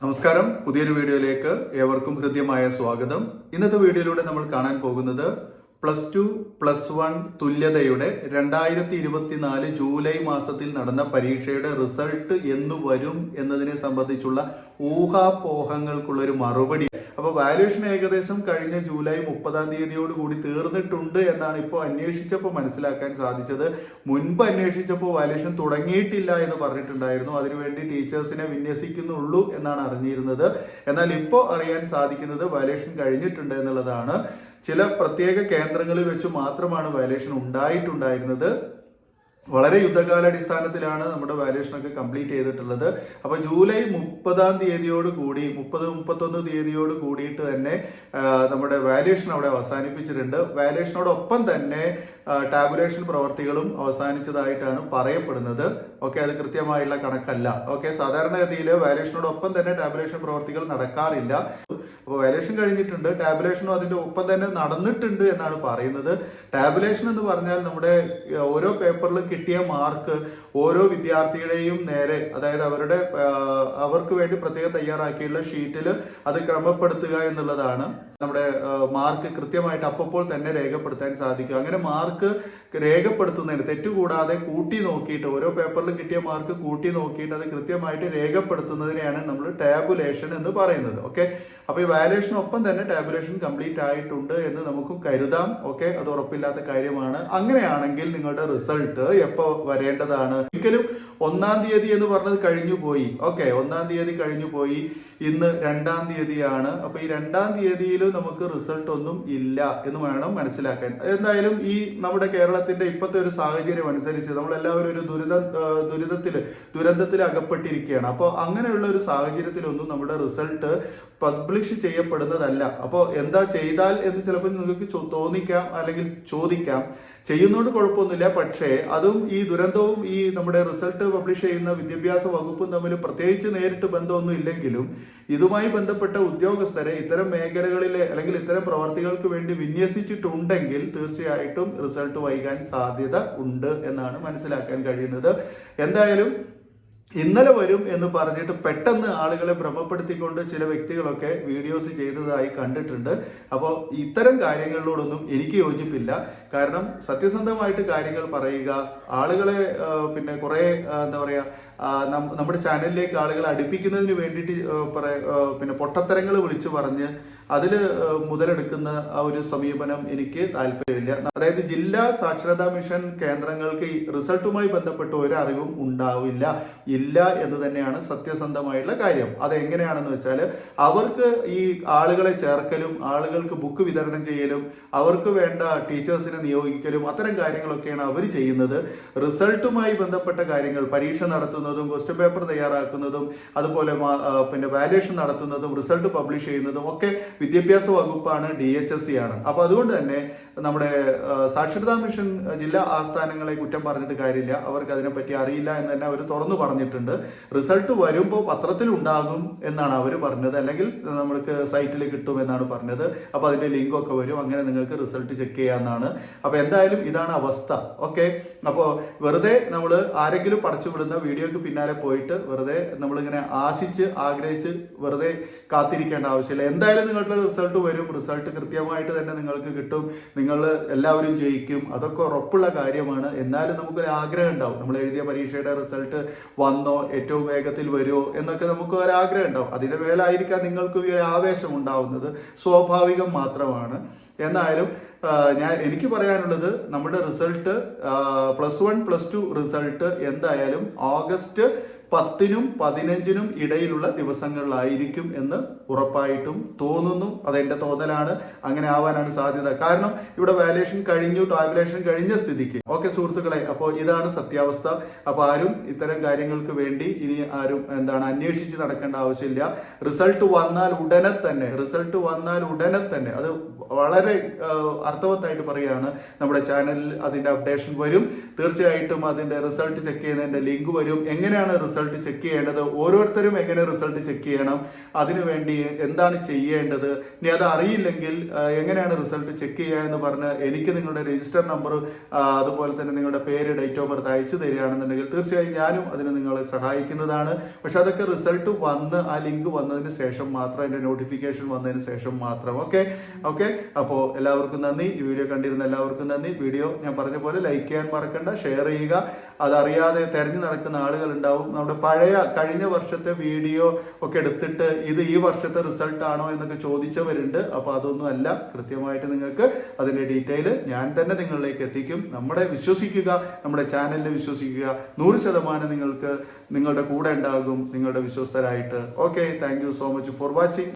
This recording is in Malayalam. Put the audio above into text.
നമസ്കാരം. പുതിയൊരു വീഡിയോയിലേക്ക് ഏവർക്കും ഹൃദ്യമായ സ്വാഗതം. ഇന്നത്തെ വീഡിയോയിലൂടെ നമ്മൾ കാണാൻ പോകുന്നത് +2 +1 തുല്യതയുടെ 2024 ജൂലൈ മാസത്തിൽ നടന്ന പരീക്ഷയുടെ റിസൾട്ട് എന്ന് വരും എന്നതിനെ സംബന്ധിച്ചുള്ള ഊഹാപോഹങ്ങൾക്കുള്ളൊരു മറുപടി. അപ്പോൾ വാല്യുവേഷൻ ഏകദേശം കഴിഞ്ഞ ജൂലൈ 30-ാം തീയതിയോട് കൂടി തീർന്നിട്ടുണ്ട് എന്നാണ് ഇപ്പോൾ അന്വേഷിച്ചപ്പോൾ മനസ്സിലാക്കാൻ സാധിച്ചത്. മുൻപ് അന്വേഷിച്ചപ്പോൾ വാല്യുവേഷൻ തുടങ്ങിയിട്ടില്ല എന്ന് പറഞ്ഞിട്ടുണ്ടായിരുന്നു. അതിനുവേണ്ടി ടീച്ചേഴ്സിനെ വിന്യസിക്കുന്നുള്ളൂ എന്നാണ് അറിഞ്ഞിരുന്നത്. എന്നാൽ ഇപ്പോൾ അറിയാൻ സാധിക്കുന്നത് വാല്യുവേഷൻ കഴിഞ്ഞിട്ടുണ്ട് എന്നുള്ളതാണ്. ചില പ്രത്യേക കേന്ദ്രങ്ങളിൽ വെച്ച് മാത്രമാണ് വാല്യുവേഷൻ ഉണ്ടായിട്ടുണ്ടായിരുന്നത്. വളരെ യുദ്ധകാലാടിസ്ഥാനത്തിലാണ് നമ്മുടെ വാല്യുവേഷനൊക്കെ കംപ്ലീറ്റ് ചെയ്തിട്ടുള്ളത്. അപ്പൊ ജൂലൈ 30-ാം തീയതിയോട് കൂടി 30-31 തീയതിയോട് കൂടിയിട്ട് തന്നെ നമ്മുടെ വാല്യുവേഷൻ അവിടെ അവസാനിപ്പിച്ചിട്ടുണ്ട്. വാല്യുവേഷനോടൊപ്പം തന്നെ ടാബുലേഷൻ പ്രവർത്തികളും അവസാനിച്ചതായിട്ടാണ് പറയപ്പെടുന്നത്. ഓക്കെ, അത് കൃത്യമായുള്ള കണക്കല്ല. ഓക്കെ, സാധാരണഗതിയിൽ വാല്യുവേഷനോടൊപ്പം തന്നെ ടാബുലേഷൻ പ്രവർത്തികൾ നടക്കാറില്ല. അപ്പോൾ വാല്യുവേഷൻ കഴിഞ്ഞിട്ടുണ്ട്, ടാബുലേഷനും അതിന്റെ ഒപ്പം തന്നെ നടന്നിട്ടുണ്ട് എന്നാണ് പറയുന്നത്. ടാബുലേഷൻ എന്ന് പറഞ്ഞാൽ നമ്മുടെ ഓരോ പേപ്പറിലും കിട്ടിയ മാർക്ക് ഓരോ വിദ്യാർത്ഥിയുടെയും നേരെ, അതായത് അവർക്ക് വേണ്ടി പ്രത്യേകം തയ്യാറാക്കിയുള്ള ഷീറ്റിൽ അത് ക്രമപ്പെടുത്തുക എന്നുള്ളതാണ്. നമ്മുടെ മാർക്ക് കൃത്യമായിട്ട് അപ്പോൾ തന്നെ രേഖപ്പെടുത്താൻ സാധിക്കും. അങ്ങനെ മാർക്ക് രേഖപ്പെടുത്തുന്നതിന് തെറ്റുകൂടാതെ കൂട്ടി നോക്കിയിട്ട് ഓരോ പേപ്പറിലും കിട്ടിയ മാർക്ക് കൂട്ടി നോക്കിയിട്ട് അത് കൃത്യമായിട്ട് രേഖപ്പെടുത്തുന്നതിനെയാണ് നമ്മൾ ടാബുലേഷൻ എന്ന് പറയുന്നത്. ഓക്കെ, അപ്പൊ ഈ വാല്യുവേഷനൊപ്പം തന്നെ ടാബുലേഷൻ കംപ്ലീറ്റ് ആയിട്ടുണ്ട് എന്ന് നമുക്ക് കരുതാം. ഓക്കെ, അത് ഉറപ്പില്ലാത്ത കാര്യമാണ്. അങ്ങനെയാണെങ്കിൽ നിങ്ങളുടെ റിസൾട്ട് എപ്പോ വരേണ്ടതാണ്? ഒരിക്കലും 1-ാം തീയതി എന്ന് പറഞ്ഞത് കഴിഞ്ഞു പോയി. ഓക്കെ, 1-ാം തീയതി കഴിഞ്ഞു പോയി. ഇന്ന് 2-ാം തീയതിയാണ്. അപ്പൊ ഈ 2-ാം തീയതിയിൽ നമുക്ക് റിസൾട്ട് ഒന്നും ഇല്ല എന്ന് വേണം മനസ്സിലാക്കാൻ. എന്തായാലും ഈ നമ്മുടെ കേരളത്തിന്റെ ഇപ്പോഴത്തെ ഒരു സാഹചര്യം അനുസരിച്ച് നമ്മളെല്ലാവരും ഒരു ദുരന്തത്തിൽ അകപ്പെട്ടിരിക്കുകയാണ്. അപ്പോൾ അങ്ങനെയുള്ള ഒരു സാഹചര്യത്തിലൊന്നും നമ്മുടെ റിസൾട്ട് പബ്ലിഷ് ചെയ്യപ്പെടുന്നതല്ല. അപ്പോൾ എന്താ ചെയ്താൽ എന്ന് ചിലപ്പോൾ നിങ്ങൾക്ക് തോന്നിക്കാം, അല്ലെങ്കിൽ ചോദിക്കാം. ചെയ്യുന്നതുകൊണ്ട് കുഴപ്പമൊന്നുമില്ല. പക്ഷേ അതും ഈ ദുരന്തവും ഈ നമ്മുടെ റിസൾട്ട് പബ്ലിഷ് ചെയ്യുന്ന വിദ്യാഭ്യാസ വകുപ്പും തമ്മിൽ പ്രത്യേകിച്ച് നേരിട്ട് ബന്ധമൊന്നും ഇല്ലെങ്കിലും ഇതുമായി ബന്ധപ്പെട്ട ഉദ്യോഗസ്ഥരെ ഇത്തരം മേഖലകളിലെ അല്ലെങ്കിൽ ഇത്തരം പ്രവർത്തികൾക്ക് വേണ്ടി വിന്യസിച്ചിട്ടുണ്ടെങ്കിൽ തീർച്ചയായിട്ടും റിസൾട്ട് വൈകാൻ സാധ്യത ഉണ്ട് എന്നാണ് മനസ്സിലാക്കാൻ കഴിയുന്നത്. എന്തായാലും ഇന്നലെ വരും എന്ന് പറഞ്ഞിട്ട് പെട്ടെന്ന് ആളുകളെ ഭ്രമപ്പെടുത്തിക്കൊണ്ട് ചില വ്യക്തികളൊക്കെ വീഡിയോസ് ചെയ്തതായി കണ്ടിട്ടുണ്ട്. അപ്പോൾ ഇത്തരം കാര്യങ്ങളിലോടൊന്നും എനിക്ക് യോജിപ്പില്ല. കാരണം സത്യസന്ധമായിട്ട് കാര്യങ്ങൾ പറയുക, ആളുകളെ പിന്നെ കുറെ എന്താ പറയാ നമ്മുടെ ചാനലിലേക്ക് ആളുകളെ അടുപ്പിക്കുന്നതിന് വേണ്ടിയിട്ട് പിന്നെ പൊട്ടത്തരങ്ങൾ വിളിച്ചു പറഞ്ഞ് അതിൽ മുതലെടുക്കുന്ന ആ ഒരു സമീപനം എനിക്ക് താല്പര്യമില്ല. അതായത് ജില്ലാ സാക്ഷരതാ മിഷൻ കേന്ദ്രങ്ങൾക്ക് ഈ റിസൾട്ടുമായി ബന്ധപ്പെട്ട ഒരു അറിവും ഇല്ല എന്ന് തന്നെയാണ് സത്യസന്ധമായിട്ടുള്ള കാര്യം. അതെങ്ങനെയാണെന്ന് വെച്ചാൽ അവർക്ക് ഈ ആളുകളെ ചേർക്കലും ആളുകൾക്ക് ബുക്ക് വിതരണം ചെയ്യലും അവർക്ക് വേണ്ട ടീച്ചേഴ്സിനെ നിയോഗിക്കലും അത്തരം കാര്യങ്ങളൊക്കെയാണ് അവർ ചെയ്യുന്നത്. റിസൾട്ടുമായി ബന്ധപ്പെട്ട കാര്യങ്ങൾ, പരീക്ഷ നടത്തുന്നതും ക്വസ്റ്റ്യൻ പേപ്പർ തയ്യാറാക്കുന്നതും അതുപോലെ പിന്നെ വാല്യുവേഷൻ നടത്തുന്നതും റിസൾട്ട് പബ്ലിഷ് ചെയ്യുന്നതും ഒക്കെ വിദ്യാഭ്യാസ വകുപ്പാണ്, DHSC ആണ്. അപ്പൊ അതുകൊണ്ട് തന്നെ നമ്മുടെ സാക്ഷരതാ മിഷൻ ജില്ലാ ആസ്ഥാനങ്ങളെ കുറ്റം പറഞ്ഞിട്ട് കാര്യമില്ല. അവർക്ക് അതിനെപ്പറ്റി അറിയില്ല എന്ന് തന്നെ അവർ തുറന്നു പറഞ്ഞിട്ടുണ്ട്. റിസൾട്ട് വരുമ്പോൾ പത്രത്തിൽ ഉണ്ടാകും എന്നാണ് അവർ പറഞ്ഞത്, അല്ലെങ്കിൽ നമ്മൾക്ക് സൈറ്റിൽ കിട്ടും എന്നാണ് പറഞ്ഞത്. അപ്പൊ അതിന്റെ ലിങ്ക് ഒക്കെ വരും, അങ്ങനെ നിങ്ങൾക്ക് റിസൾട്ട് ചെക്ക് ചെയ്യാവുന്നതാണ്. അപ്പൊ എന്തായാലും ഇതാണ് അവസ്ഥ. ഓക്കെ, അപ്പോൾ വെറുതെ നമ്മൾ ആരെങ്കിലും പടച്ചുവിടുന്ന വീഡിയോക്ക് പിന്നാലെ പോയിട്ട് വെറുതെ നമ്മളിങ്ങനെ ആഗ്രഹിച്ച് വെറുതെ കാത്തിരിക്കേണ്ട ആവശ്യമില്ല. എന്തായാലും നിങ്ങളുടെ റിസൾട്ട് വരും. റിസൾട്ട് കൃത്യമായിട്ട് തന്നെ നിങ്ങൾക്ക് കിട്ടും. നിങ്ങൾ എല്ലാവരും ജയിക്കും, അതൊക്കെ ഉറപ്പുള്ള കാര്യമാണ്. എന്നാലും നമുക്കൊരു ആഗ്രഹം ഉണ്ടാവും, നമ്മൾ എഴുതിയ പരീക്ഷയുടെ റിസൾട്ട് വന്നോ, ഏറ്റവും വേഗത്തിൽ വരുമോ എന്നൊക്കെ നമുക്ക് ഒരു ആഗ്രഹം ഉണ്ടാവും. അതിന്റെ മേലായിരിക്കാം നിങ്ങൾക്ക് ഒരു ആവേശം ഉണ്ടാവുന്നത്, സ്വാഭാവികം മാത്രമാണ്. എന്നാലും എനിക്ക് പറയാനുള്ളത്, നമ്മുടെ റിസൾട്ട് +1 +2 റിസൾട്ട് എന്തായാലും ഓഗസ്റ്റ് 10-നും 15-നും ഇടയിലുള്ള ദിവസങ്ങളിലായിരിക്കും എന്ന് ഉറപ്പായിട്ടും തോന്നുന്നു. അതെന്റെ തോന്നലാണ്. അങ്ങനെ ആവാനാണ് സാധ്യത. കാരണം ഇവിടെ വാല്യുവേഷൻ കഴിഞ്ഞു, ടാബുലേഷൻ കഴിഞ്ഞ സ്ഥിതിക്ക്. ഓക്കെ സുഹൃത്തുക്കളെ, അപ്പോൾ ഇതാണ് സത്യാവസ്ഥ. അപ്പൊ ആരും ഇത്തരം കാര്യങ്ങൾക്ക് വേണ്ടി ഇനി ആരും അന്വേഷിച്ച് നടക്കേണ്ട ആവശ്യമില്ല. റിസൾട്ട് വന്നാൽ ഉടനെ തന്നെ അത് വളരെ അർത്ഥവത്തായിട്ട് പറയുകയാണ്. നമ്മുടെ ചാനലിൽ അതിന്റെ അപ്ഡേഷൻ വരും. തീർച്ചയായിട്ടും അതിന്റെ റിസൾട്ട് ചെക്ക് ചെയ്യുന്നതിന്റെ ലിങ്ക് വരും. എങ്ങനെയാണ് റിസൾട്ട് ചെക്ക് ചെയ്യേണ്ടത്, ഓരോരുത്തരും എങ്ങനെ റിസൾട്ട് ചെക്ക് ചെയ്യണം, അതിനുവേണ്ടി എന്താണ് ചെയ്യേണ്ടത്, ഇനി അത് അറിയില്ലെങ്കിൽ എങ്ങനെയാണ് റിസൾട്ട് ചെക്ക് ചെയ്യുക എന്ന് പറഞ്ഞ് എനിക്ക് നിങ്ങളുടെ രജിസ്റ്റർ നമ്പർ അതുപോലെ തന്നെ നിങ്ങളുടെ പേര്, ഡേറ്റ് ഓഫ് ബർത്ത് അയച്ചു തരികയാണെന്നുണ്ടെങ്കിൽ തീർച്ചയായും ഞാനും അതിന് നിങ്ങളെ സഹായിക്കുന്നതാണ്. പക്ഷെ അതൊക്കെ റിസൾട്ട് വന്ന് ആ ലിങ്ക് വന്നതിന് ശേഷം മാത്രം, അതിന്റെ നോട്ടിഫിക്കേഷൻ വന്നതിന് ശേഷം മാത്രം. ഓക്കെ. അപ്പോൾ എല്ലാവർക്കും നന്ദി. ഈ വീഡിയോ കണ്ടിരുന്ന എല്ലാവർക്കും നന്ദി. വീഡിയോ ഞാൻ പറഞ്ഞ പോലെ ലൈക്ക് ചെയ്യാൻ മറക്കണ്ട, ഷെയർ ചെയ്യുക. അതറിയാതെ തെരഞ്ഞു നടക്കുന്ന ആളുകൾ ഉണ്ടാവും. നമ്മുടെ കഴിഞ്ഞ വർഷത്തെ വീഡിയോ ഒക്കെ എടുത്തിട്ട് ഇത് ഈ വർഷത്തെ റിസൾട്ട് ആണോ എന്നൊക്കെ ചോദിച്ചവരുണ്ട്. അപ്പൊ അതൊന്നും അല്ല, കൃത്യമായിട്ട് നിങ്ങൾക്ക് അതിന്റെ ഡീറ്റെയിൽ ഞാൻ തന്നെ നിങ്ങളിലേക്ക് എത്തിക്കും. വിശ്വസിക്കുക, നമ്മുടെ ചാനലിനെ വിശ്വസിക്കുക. 100% നിങ്ങൾക്ക് നിങ്ങളുടെ കൂടെ ഉണ്ടാകും, നിങ്ങളുടെ വിശ്വസ്തരായിട്ട്. Okay, thank you so much for watching.